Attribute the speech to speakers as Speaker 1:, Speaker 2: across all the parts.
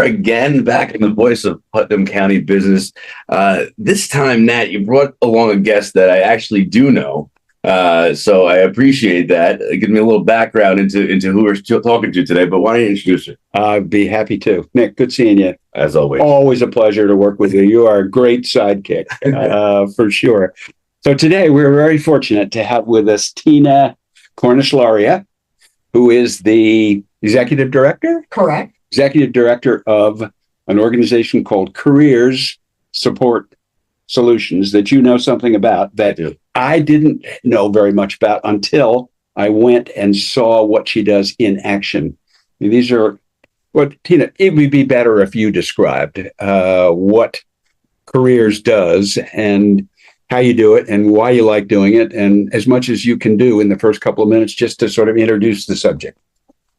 Speaker 1: again, back in the voice of Putnam County business. This time, Nat, you brought along a guest that I actually do know. So I appreciate that. Give me a little background into who we're talking to today. But why don't you introduce her?
Speaker 2: I'd be happy to. Nick, good seeing you.
Speaker 1: As always.
Speaker 2: Always a pleasure to work with you. You are a great sidekick, for sure. So today we're very fortunate to have with us Tina Cornish Laria, who is the executive director?
Speaker 3: Correct.
Speaker 2: Executive director of an organization called Careers Support Solutions that you know something about that I didn't know very much about until I went and saw what she does in action. These are what, Tina, it would be better if you described what Careers does and how you do it and why you like doing it, and as much as you can do in the first couple of minutes just to sort of introduce the subject.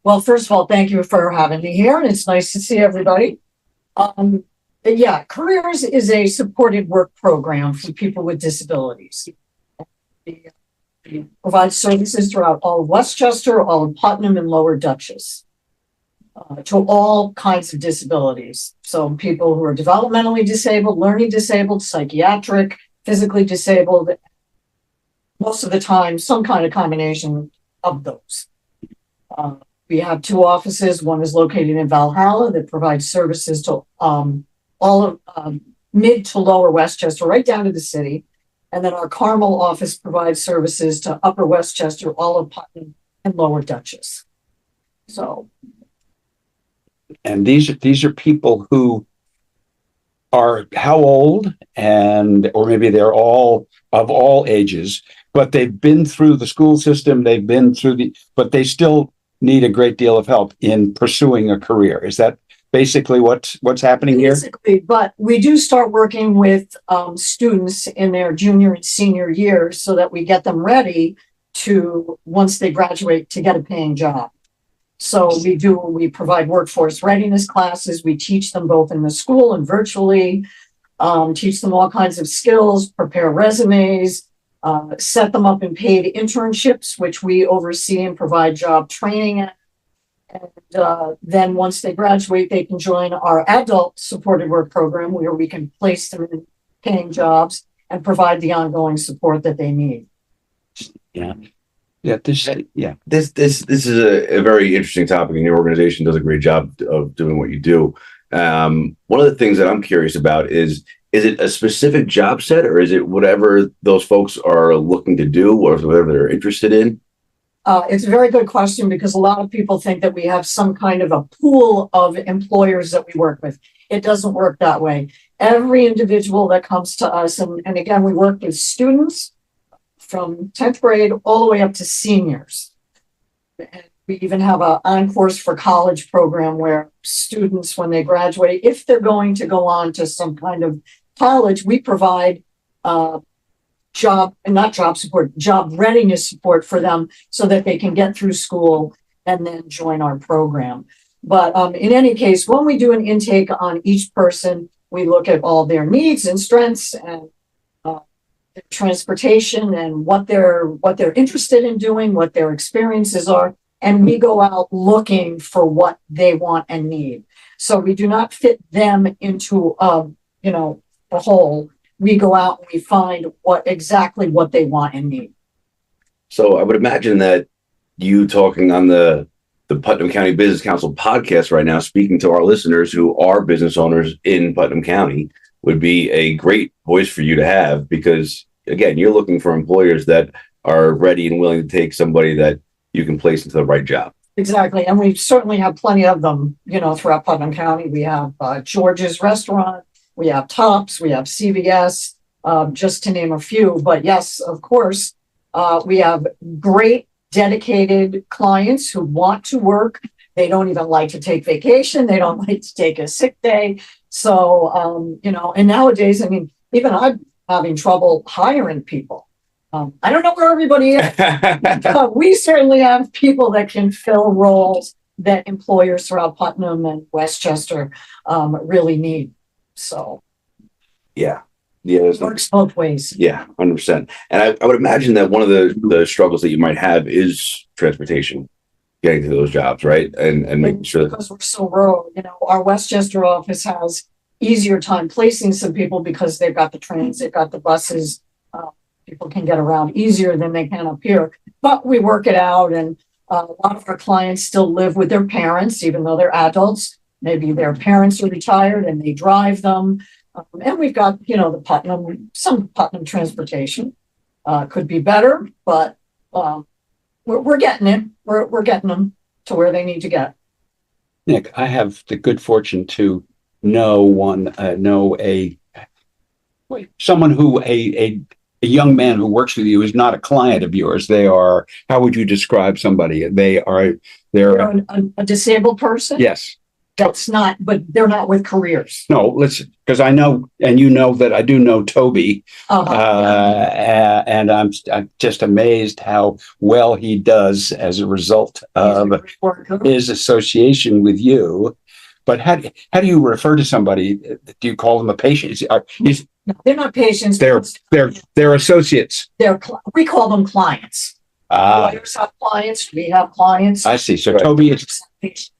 Speaker 3: Well, first of all, thank you for having me here, and it's nice to see everybody. Careers is a supported work program for people with disabilities. We provide services throughout all of Westchester, all of Putnam, and Lower Dutchess to all kinds of disabilities. So people who are developmentally disabled, learning disabled, psychiatric, physically disabled, most of the time, some kind of combination of those. We have two offices. One is located in Valhalla that provides services to all of mid to lower Westchester, right down to the city. And then our Carmel office provides services to upper Westchester, all of Putnam, and Lower Dutchess. So.
Speaker 2: And these are people who are how old, and or maybe they're all of all ages, but they've been through the school system, they've been through but they still need a great deal of help in pursuing a career. Is that basically what's happening here?
Speaker 3: Basically, but we do start working with students in their junior and senior years so that we get them ready to, once they graduate, to get a paying job. So we provide workforce readiness classes. We teach them both in the school and virtually, teach them all kinds of skills, prepare resumes, set them up in paid internships, which we oversee and provide job training at. And then once they graduate, they can join our adult supported work program where we can place them in paying jobs and provide the ongoing support that they need.
Speaker 1: This is a very interesting topic, and your organization does a great job of doing what you do. One of the things that I'm curious about is it a specific job set, or is it whatever those folks are looking to do, or whatever they're interested in?
Speaker 3: It's a very good question, because a lot of people think that we have some kind of a pool of employers that we work with. It doesn't work that way. Every individual that comes to us, and again, we work with students from 10th grade all the way up to seniors. And we even have an on-course for college program where students, when they graduate, if they're going to go on to some kind of college, we provide job readiness support for them so that they can get through school and then join our program. But in any case, when we do an intake on each person, we look at all their needs and strengths and transportation and what they're interested in doing, what their experiences are, and we go out looking for what they want and need. So we do not fit them into a hole. We go out and we find exactly what they want and need.
Speaker 1: So I would imagine that you talking on the Putnam County Business Council podcast right now, speaking to our listeners who are business owners in Putnam County, would be a great voice for you to have, because again, you're looking for employers that are ready and willing to take somebody that you can place into the right job.
Speaker 3: Exactly. And we certainly have plenty of them, throughout Putnam County. We have George's Restaurant, we have Tops, we have CVS, just to name a few. But yes, of course, we have great dedicated clients who want to work. They don't even like to take vacation. They don't like to take a sick day. So, and nowadays, even I'm having trouble hiring people. I don't know where everybody is, but we certainly have people that can fill roles that employers throughout Putnam and Westchester really need. So, it works both ways.
Speaker 1: Yeah, 100%. And I would imagine that one of the struggles that you might have is transportation, getting to those jobs, right? And making sure that
Speaker 3: because we're so rural, our Westchester office has easier time placing some people because they've got the trains, they've got the buses. People can get around easier than they can up here, but we work it out. And a lot of our clients still live with their parents, even though they're adults. Maybe their parents are retired and they drive them. And we've got, some Putnam transportation. Could be better, but we're getting it. We're getting them to where they need to get.
Speaker 2: Nick, I have the good fortune to know someone who a young man who works with you is not a client of yours. They are, how would you describe somebody? They're
Speaker 3: a disabled person.
Speaker 2: Yes.
Speaker 3: That's not, but they're not with careers.
Speaker 2: No, because I know, and that I do know Toby, and I'm just amazed how well he does as a result of his association with you. But how do you refer to somebody? Do you call them a patient?
Speaker 3: No, they're not patients.
Speaker 2: They're associates.
Speaker 3: We call them clients. Lawyers have clients. We have clients.
Speaker 2: I see. So Toby is.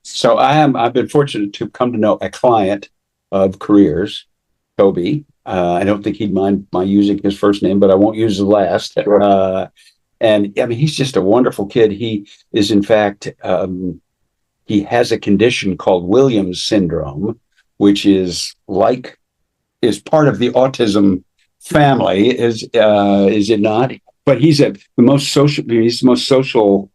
Speaker 2: So I've been fortunate to come to know a client of Careers, Toby. I don't think he'd mind my using his first name, but I won't use the last. Sure. And I mean, he's just a wonderful kid. He is, in fact, he has a condition called Williams syndrome, which is part of the autism family. Is it not? But he's the most social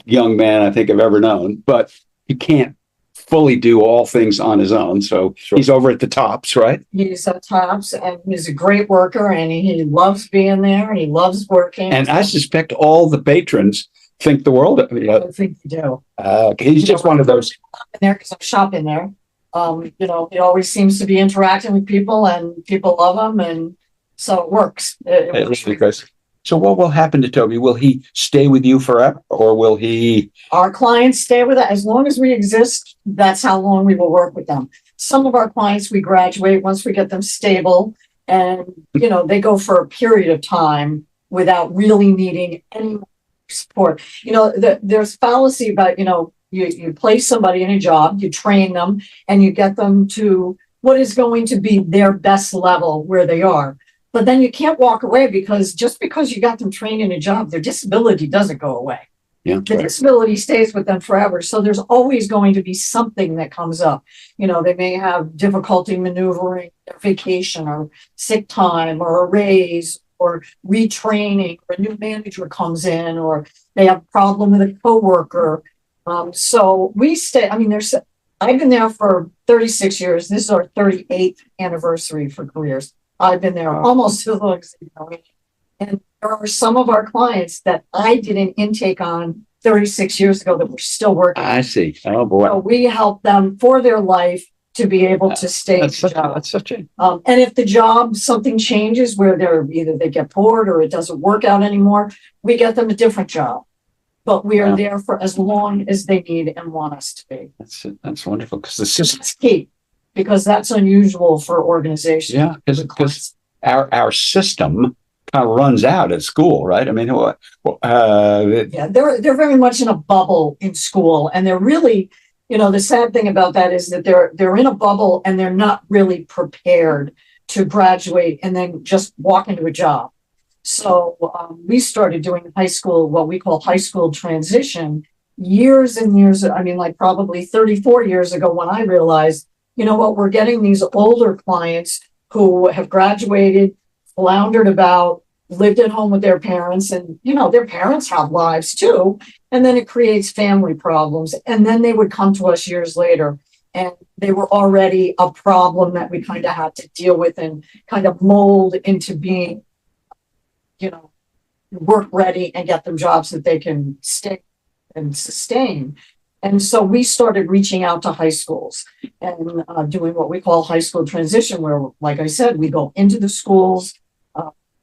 Speaker 2: young man I think I've ever known, but he can't fully do all things on his own. So He's over at the Tops, right?
Speaker 3: He's at Tops, and he's a great worker, and he loves being there, and he loves working.
Speaker 2: And I suspect all the patrons think the world of him.
Speaker 3: I think they do.
Speaker 2: He's just one of those.
Speaker 3: In there, because I shop in there. He always seems to be interacting with people, and people love him, and so it works. It works really
Speaker 2: good. So what will happen to Toby? Will he stay with you forever, or will he? Our
Speaker 3: clients stay with us. As long as we exist, that's how long we will work with them. Some of our clients, we graduate once we get them stable, and, they go for a period of time without really needing any support. There's fallacy about, you place somebody in a job, you train them, and you get them to what is going to be their best level where they are. But then you can't walk away because just because you got them trained in a job, their disability doesn't go away.
Speaker 2: Yeah,
Speaker 3: the disability stays with them forever. So there's always going to be something that comes up. They may have difficulty maneuvering their vacation or sick time or a raise or retraining, or a new manager comes in, or they have a problem with a coworker. So we stay. I mean, I've been there for 36 years. This is our 38th anniversary for Careers. I've been there almost as long as and there are some of our clients that I did an intake on 36 years ago that we're still working.
Speaker 2: I see. Oh boy.
Speaker 3: So we help them for their life to be able to stay in the job.
Speaker 2: That's such a.
Speaker 3: And if the job, something changes where either they get bored or it doesn't work out anymore, we get them a different job. But we are there for as long as they need and want us to be.
Speaker 2: That's wonderful, because the system.
Speaker 3: That's key. Because that's unusual for organizations.
Speaker 2: Yeah, because our system kind of runs out at school, right? I mean,
Speaker 3: they're very much in a bubble in school, and they're really, the sad thing about that is that they're in a bubble and they're not really prepared to graduate and then just walk into a job. So we started doing what we call high school transition years and years. I mean, like probably 34 years ago, when I realized, we're getting these older clients who have graduated, floundered about, lived at home with their parents, and, their parents have lives too. And then it creates family problems. And then they would come to us years later, and they were already a problem that we kind of had to deal with and kind of mold into being, work ready and get them jobs that they can stay and sustain. And so we started reaching out to high schools and doing what we call high school transition, where, like I said, we go into the schools,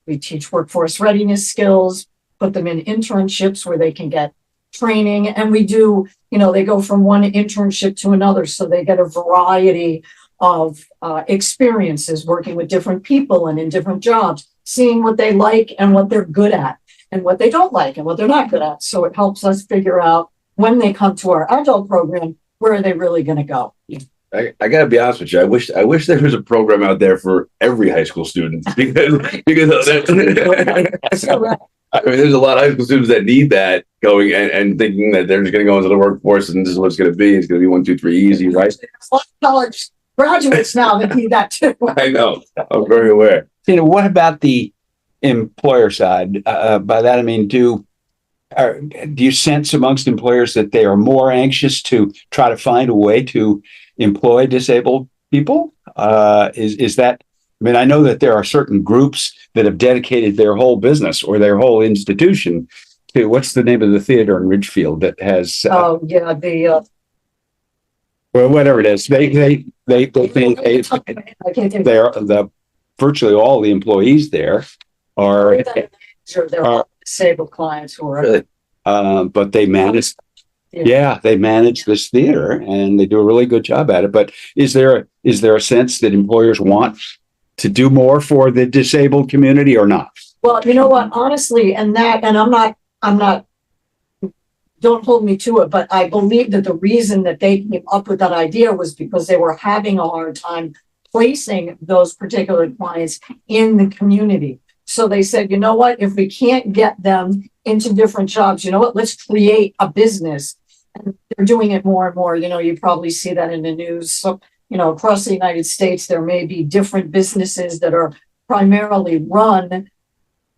Speaker 3: we teach workforce readiness skills, put them in internships where they can get training. And we do, they go from one internship to another. So they get a variety of experiences working with different people and in different jobs, seeing what they like and what they're good at and what they don't like and what they're not good at. So it helps us figure out when they come to our adult program, where are they really going to go?
Speaker 1: I gotta be honest with you. I wish there was a program out there for every high school student because
Speaker 3: So, right.
Speaker 1: I mean, there's a lot of high school students that need that going and thinking that they're just going to go into the workforce and this is what it's going to be. It's going to be 1, 2, 3 easy, right?
Speaker 3: There's a lot of college graduates now that need that too.
Speaker 1: I know. I'm very aware.
Speaker 2: What about the employer side? By that I mean, do you sense amongst employers that they are more anxious to try to find a way to employ disabled people? Is that? I mean, I know that there are certain groups that have dedicated their whole business or their whole institution to what's the name of the theater in Ridgefield that has?
Speaker 3: Oh yeah,
Speaker 2: Well, whatever it is, they think
Speaker 3: I can't think.
Speaker 2: they're virtually all the employees there are,
Speaker 3: They're all disabled clients who are.
Speaker 1: Really?
Speaker 2: but they manage. Yeah, they manage this theater and they do a really good job at it. But is there a sense that employers want to do more for the disabled community or not?
Speaker 3: Well, you know what, honestly, and I'm not, don't hold me to it, but I believe that the reason that they came up with that idea was because they were having a hard time placing those particular clients in the community. So they said, you know what, if we can't get them into different jobs, you know what, let's create a business. And they're doing it more and more. You know, you probably see that in the news. So, you know, across the United States, there may be different businesses that are primarily run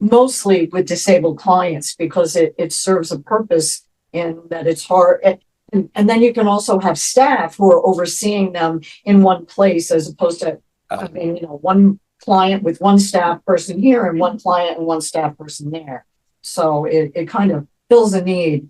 Speaker 3: mostly with disabled clients because it serves a purpose in that it's hard. And then you can also have staff who are overseeing them in one place as opposed to having, you know, one client with one staff person here and one client and one staff person there. So it kind of fills a need.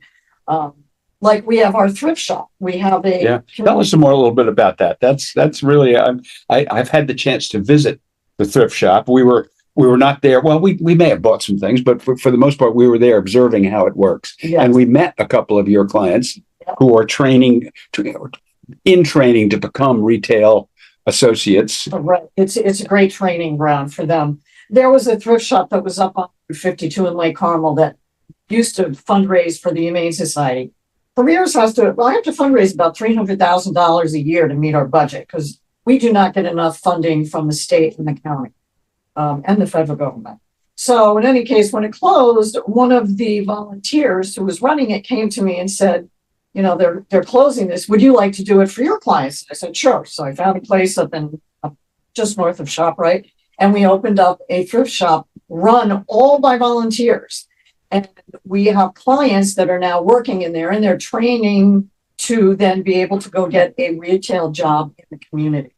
Speaker 3: Like we have our thrift shop. We have a.
Speaker 2: Yeah. Tell us a little bit about that. That's really, I've had the chance to visit the thrift shop. We were not there. Well, we may have bought some things, but for the most part, we were there observing how it works.
Speaker 3: Yes.
Speaker 2: And we met a couple of your clients who are training to become retail associates.
Speaker 3: Right. It's a great training ground for them. There was a thrift shop that was up on 52 in Lake Carmel that used to fundraise for the Humane Society. Careers I have to fundraise about $300,000 a year to meet our budget because we do not get enough funding from the state and the county and the federal government. So in any case, when it closed, one of the volunteers who was running it came to me and said, you know, they're closing this. Would you like to do it for your clients? I said, sure. So I found a place up just north of ShopRite, and we opened up a thrift shop run all by volunteers. And we have clients that are now working in there and they're training to then be able to go get a retail job in the community.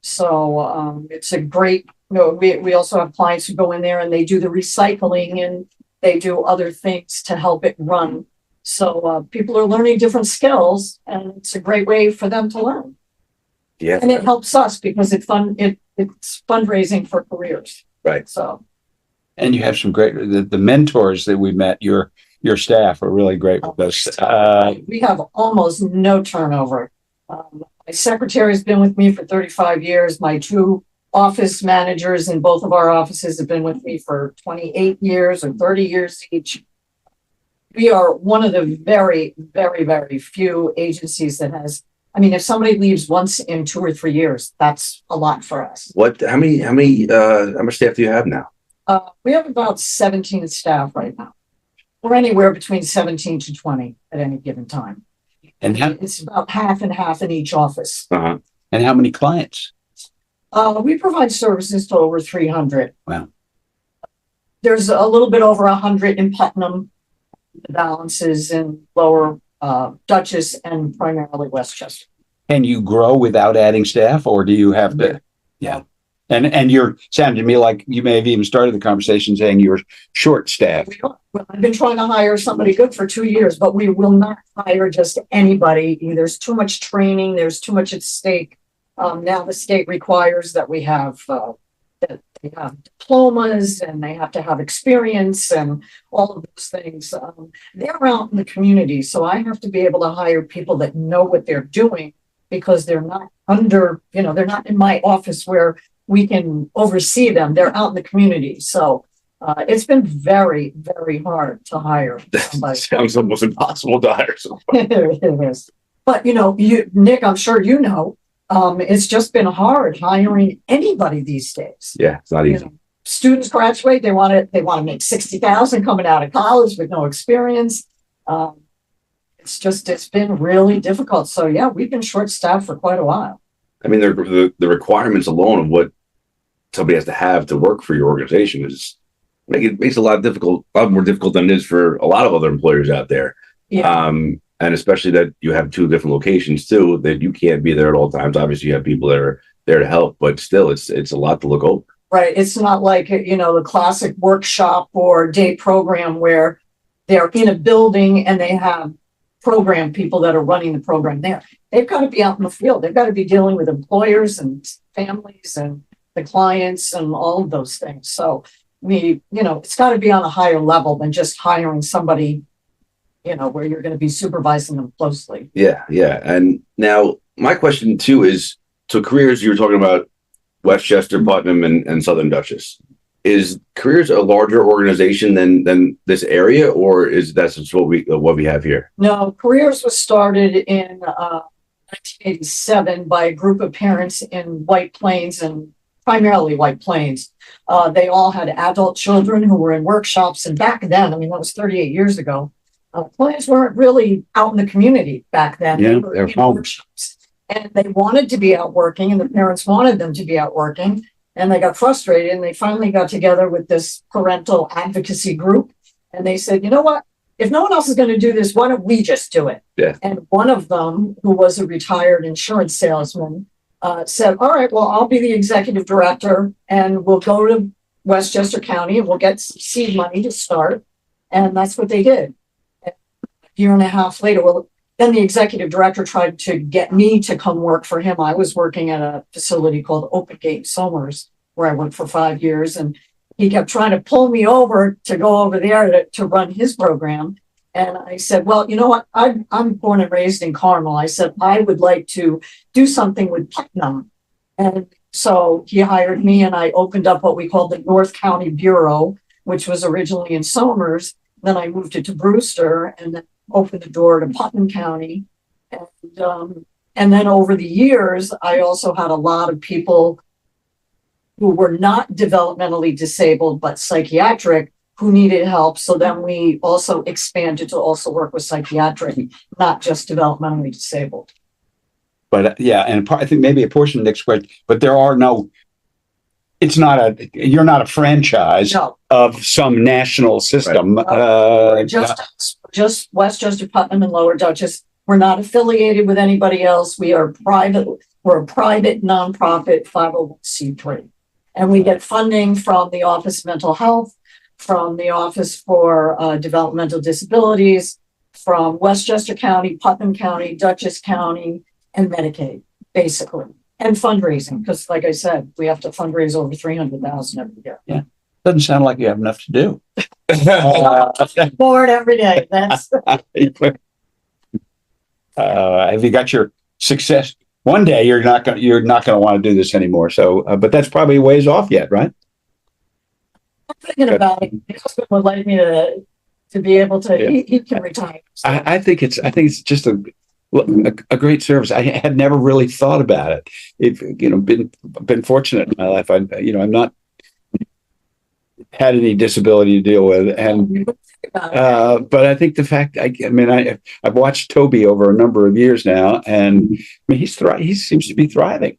Speaker 3: So it's a great, you know, we also have clients who go in there and they do the recycling and they do other things to help it run. So people are learning different skills and it's a great way for them to learn.
Speaker 1: Yeah.
Speaker 3: And it helps us because it's fundraising for careers.
Speaker 1: Right.
Speaker 3: So.
Speaker 2: And you have some great, the mentors that we met, your staff are really great with us.
Speaker 3: We have almost no turnover. My secretary has been with me for 35 years. My two office managers in both of our offices have been with me for 28 years or 30 years each. We are one of the very, very, very few agencies that has, I mean, if somebody leaves once in 2 or 3 years, that's a lot for us.
Speaker 1: How much staff do you have now?
Speaker 3: We have about 17 staff right now. We're anywhere between 17 to 20 at any given time.
Speaker 2: And
Speaker 3: it's about half and half in each office.
Speaker 2: And how many clients?
Speaker 3: We provide services to over 300.
Speaker 2: Wow.
Speaker 3: There's a little bit over 100 in Putnam. The balance is in Lower Dutchess and primarily Westchester.
Speaker 2: Can you grow without adding staff, or do you have to? Yeah. And you're sounding to me like you may have even started the conversation saying you're short staffed.
Speaker 3: I've been trying to hire somebody good for 2 years, but we will not hire just anybody. There's too much training. There's too much at stake. Now the state requires that we have that they have diplomas and they have to have experience and all of those things. They're out in the community, so I have to be able to hire people that know what they're doing because they're not they're not in my office where we can oversee them. They're out in the community. So It's been very, very hard to hire somebody.
Speaker 1: Sounds almost impossible to hire someone.
Speaker 3: It is. But Nick, I'm sure it's just been hard hiring anybody these days.
Speaker 1: Yeah, it's not easy.
Speaker 3: Students graduate, they want to make 60,000 coming out of college with no experience. It's been really difficult. So yeah, we've been short staffed for quite a while.
Speaker 1: I mean, the requirements alone of what somebody has to have to work for your organization makes it a lot more difficult than it is for a lot of other employers out there.
Speaker 3: Yeah.
Speaker 1: And especially that you have two different locations too, that you can't be there at all times. Obviously, you have people that are there to help, but still, it's a lot to look over.
Speaker 3: Right. It's not like, the classic workshop or day program where they're in a building and they have program people that are running the program there. They've got to be out in the field. They've got to be dealing with employers and families and the clients and all of those things. So it's got to be on a higher level than just hiring somebody, where you're going to be supervising them closely.
Speaker 1: Yeah. Yeah. And now my question too is, so careers, you were talking about Westchester, Putnam, and Southern Dutchess. Is Careers a larger organization than this area, or is that just what we have here?
Speaker 3: No, Careers was started in 1987 by a group of parents in White Plains, and primarily White Plains. They all had adult children who were in workshops, and back then, that was 38 years ago, clients weren't really out in the community back then.
Speaker 2: Yeah,
Speaker 3: they were in workshops, and they wanted to be out working, and the parents wanted them to be out working. And they got frustrated, and they finally got together with this parental advocacy group. And they said, you know what? If no one else is going to do this, why don't we just do it?
Speaker 1: Yeah.
Speaker 3: And one of them, who was a retired insurance salesman, said, all right, well, I'll be the executive director, and we'll go to Westchester County and we'll get some seed money to start. And that's what they did. A year and a half later, then the executive director tried to get me to come work for him. I was working at a facility called Open Gate Somers, where I worked for 5 years. And he kept trying to pull me over to go over there to run his program. And I said, well, you know what? I'm born and raised in Carmel. I said, I would like to do something with Putnam. And so he hired me, and I opened up what we called the North County Bureau, which was originally in Somers. Then I moved it to Brewster, and then opened the door to Putnam County. And then over the years, I also had a lot of people who were not developmentally disabled, but psychiatric, who needed help. So then we also expanded to also work with psychiatric, not just developmentally disabled.
Speaker 2: But I think maybe a portion of Nick's question, but you're not a franchise of some national system.
Speaker 3: Right. Just Westchester, Putnam, and Lower Dutchess. We're not affiliated with anybody else. We are private. We're a private nonprofit 501c3. And we get funding from the Office of Mental Health, from the Office for Developmental Disabilities, from Westchester County, Putnam County, Dutchess County, and Medicaid, basically. And fundraising, because like I said, we have to fundraise over $300,000 every year.
Speaker 2: Yeah. Doesn't sound like you have enough to do.
Speaker 3: Bored every day. That's
Speaker 2: have you got your success? One day you're not going to want to do this anymore. So, but that's probably a ways off yet, right?
Speaker 3: I'm thinking about it. My husband would like me to be able to. Yeah. He can retire. So.
Speaker 2: I think it's just a great service. I had never really thought about it. Been fortunate in my life. I'm not had any disability to deal with, and but I think the fact I've watched Toby over a number of years now, and he seems to be thriving.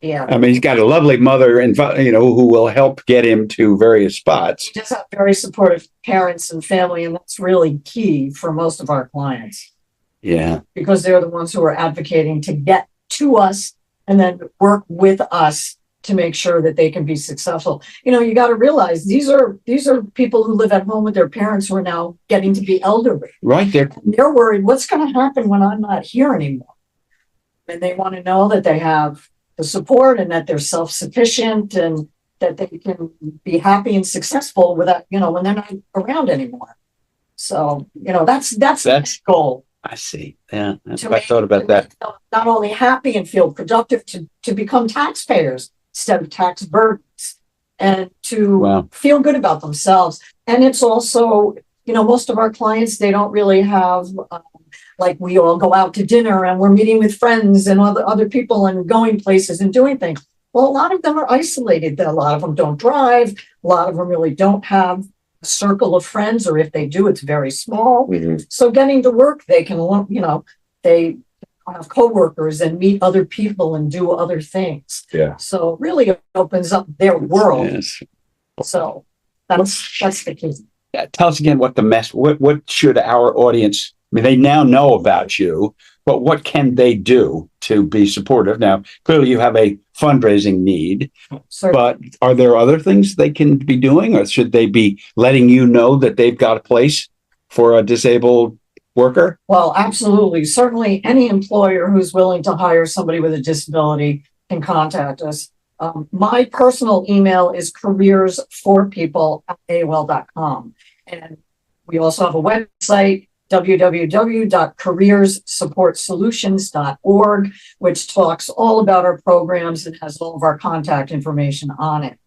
Speaker 3: Yeah,
Speaker 2: he's got a lovely mother, and who will help get him to various spots.
Speaker 3: He does have very supportive parents and family, and that's really key for most of our clients.
Speaker 2: Yeah,
Speaker 3: because they're the ones who are advocating to get to us and then work with us to make sure that they can be successful. You got to realize these are people who live at home with their parents who are now getting to be elderly.
Speaker 2: Right.
Speaker 3: They're worried, what's going to happen when I'm not here anymore? And they want to know that they have the support and that they're self-sufficient and that they can be happy and successful without, when they're not around anymore. So, that's the goal.
Speaker 2: I see. Yeah. I thought about that.
Speaker 3: Not only happy and feel productive to become taxpayers instead of tax burdens. and to
Speaker 2: Wow.
Speaker 3: feel good about themselves. And it's also, most of our clients, they don't really have, like we all go out to dinner and we're meeting with friends and other people and going places and doing things. Well, a lot of them are isolated. A lot of them don't drive. A lot of them really don't have a circle of friends, or if they do, it's very small.
Speaker 1: Mhm.
Speaker 3: So getting to work, they can, they have coworkers and meet other people and do other things.
Speaker 1: Yeah.
Speaker 3: So really it opens up their world.
Speaker 2: Yes.
Speaker 3: So that's the key.
Speaker 2: Yeah, tell us again what should our audience, I mean, they now know about you, but what can they do to be supportive? Now, clearly you have a fundraising need, but are there other things they can be doing, or should they be letting you know that they've got a place for a disabled worker?
Speaker 3: Well, absolutely. Certainly any employer who's willing to hire somebody with a disability can contact us. My personal email is careersforpeople@AOL.com. And we also have a website, www.careerssupportsolutions.org, which talks all about our programs and has all of our contact information on it.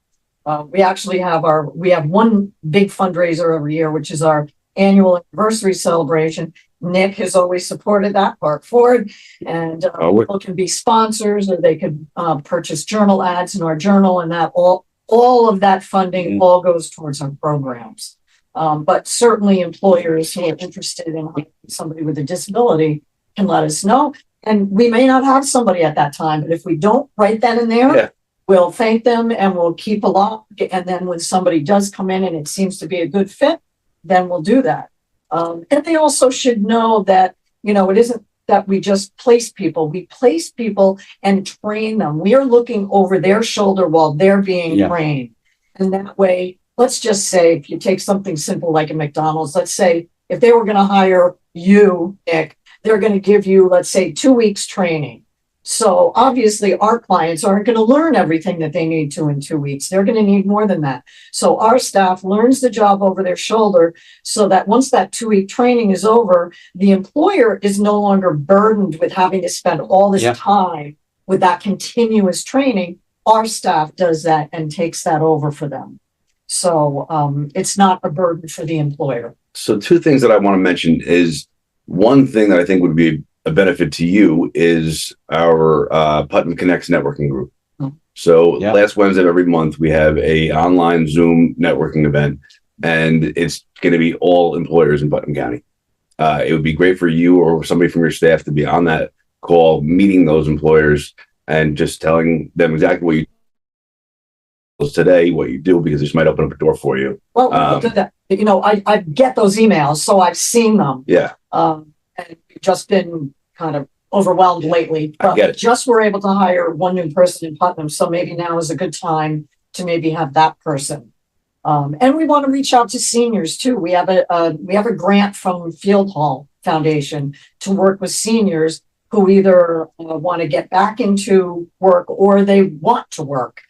Speaker 3: We actually have one big fundraiser every year, which is our annual anniversary celebration. Nick has always supported that, Park Forward, and people can be sponsors, or they could purchase journal ads in our journal, and that all of that funding all goes towards our programs. But certainly employers who are interested in hiring somebody with a disability can let us know. And we may not have somebody at that time, but if we don't right then and there, we'll thank them and we'll keep a log. And then when somebody does come in and it seems to be a good fit, then we'll do that. And they also should know that, it isn't that we just place people. We place people and train them. We are looking over their shoulder while they're being trained. And that way, let's just say, if you take something simple like a McDonald's, let's say if they were going to hire you, Nick, they're going to give you, let's say, 2 weeks training. So obviously our clients aren't going to learn everything that they need to in 2 weeks. They're going to need more than that. So our staff learns the job over their shoulder so that once that 2-week training is over, the employer is no longer burdened with having to spend all this time with that continuous training. Our staff does that and takes that over for them. So it's not a burden for the employer.
Speaker 1: So 2 things that I want to mention is, one thing that I think would be a benefit to you is our Putnam Connects networking group. So last Wednesday of every month, we have a online Zoom networking event, and it's going to be all employers in Putnam County. It would be great for you or somebody from your staff to be on that call, meeting those employers and just telling them exactly what you today, what you do, because this might open up a door for you.
Speaker 3: Well, we'll do that. I get those emails, so I've seen them.
Speaker 1: Yeah.
Speaker 3: And we've just been kind of overwhelmed lately. But we just were able to hire one new person in Putnam, so maybe now is a good time to maybe have that person. And we want to reach out to seniors too. We have a grant from Field Hall Foundation to work with seniors who either want to get back into work or they want to work.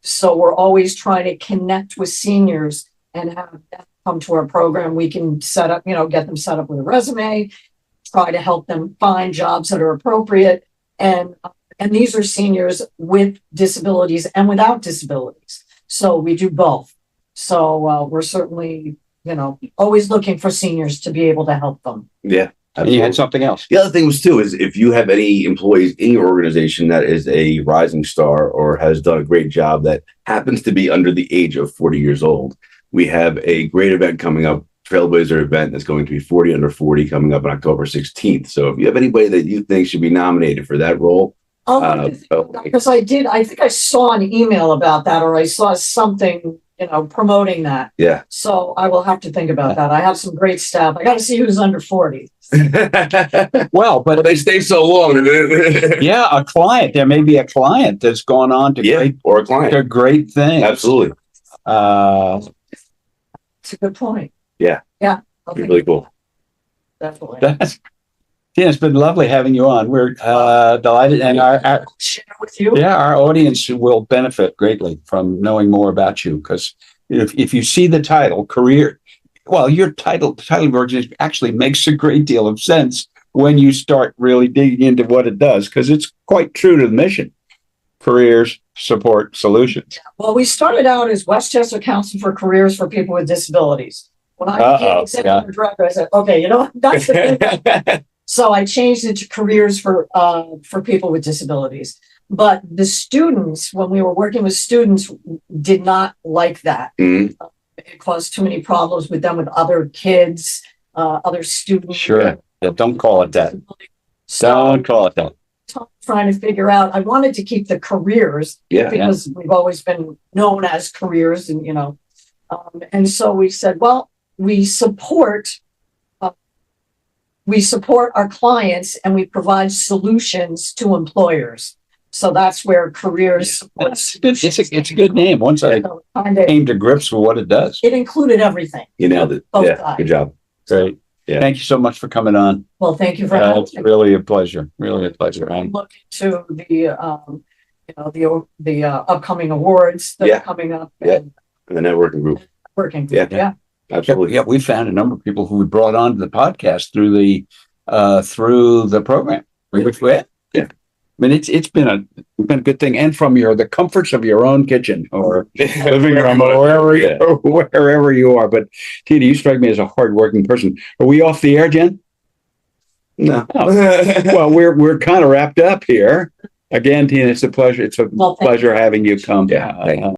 Speaker 3: So we're always trying to connect with seniors and have them come to our program. We can set up, get them set up with a resume, try to help them find jobs that are appropriate. And these are seniors with disabilities and without disabilities. So we do both. So we're certainly, always looking for seniors to be able to help them.
Speaker 1: Yeah.
Speaker 2: And you had something else.
Speaker 1: The other thing was too, is if you have any employees in your organization that is a rising star or has done a great job that happens to be under the age of 40 years old, we have a great event coming up, Trailblazer event, that's going to be 40 under 40 coming up on October 16th. So if you have anybody that you think should be nominated for that role,
Speaker 3: because I think I saw an email about that, or I saw something, promoting that.
Speaker 1: Yeah.
Speaker 3: So I will have to think about that. I have some great staff. I got to see who's under 40.
Speaker 2: Well, but
Speaker 1: they stay so long.
Speaker 2: A client. There may be a client that's gone on to great things.
Speaker 1: Absolutely.
Speaker 3: It's a good point.
Speaker 1: Yeah.
Speaker 3: Yeah.
Speaker 1: Really cool.
Speaker 3: Definitely.
Speaker 2: Tina, it's been lovely having you on. We're delighted, and our
Speaker 3: share with you.
Speaker 2: Yeah, our audience will benefit greatly from knowing more about you, because if you see the title, career, well, your title of organization actually makes a great deal of sense when you start really digging into what it does, because it's quite true to the mission. Careers, Support Solutions.
Speaker 3: Well, we started out as Westchester Council for Careers for People with Disabilities. When I became executive director, I said, okay, you know what? That's the thing. So I changed it to Careers for People with Disabilities. But the students, when we were working with students, did not like that.
Speaker 1: Mm-hmm.
Speaker 3: It caused too many problems with them, with other kids, other students.
Speaker 2: Sure. Yeah, don't call it that.
Speaker 3: So,
Speaker 2: Don't call it that.
Speaker 3: trying to figure out, I wanted to keep the careers because we've always been known as careers, and and so we said, well, we support our clients and we provide solutions to employers. So that's where careers.
Speaker 2: It's a good name. Once I came to grips with what it does.
Speaker 3: It included everything.
Speaker 1: You nailed it.
Speaker 3: Both
Speaker 1: Yeah,
Speaker 3: sides.
Speaker 1: good job.
Speaker 2: Great.
Speaker 1: Yeah.
Speaker 2: Thank you so much for coming on.
Speaker 3: Well, thank you for having
Speaker 2: It's
Speaker 3: me.
Speaker 2: really a pleasure. Really a pleasure.
Speaker 3: I'm looking to the upcoming awards that are coming up.
Speaker 1: And the networking group.
Speaker 3: Working.
Speaker 1: Yeah. Absolutely.
Speaker 2: Yeah, we found a number of people who we brought on to the podcast through the program. Yeah. I mean, it's been a good thing, and from the comforts of your own kitchen or living room or wherever you are. But Tina, you strike me as a hardworking person. Are we off the air, Jen?
Speaker 1: No.
Speaker 2: Oh. Well, we're kind of wrapped up here. Again, Tina, it's a pleasure. It's a pleasure having you come.
Speaker 1: Yeah.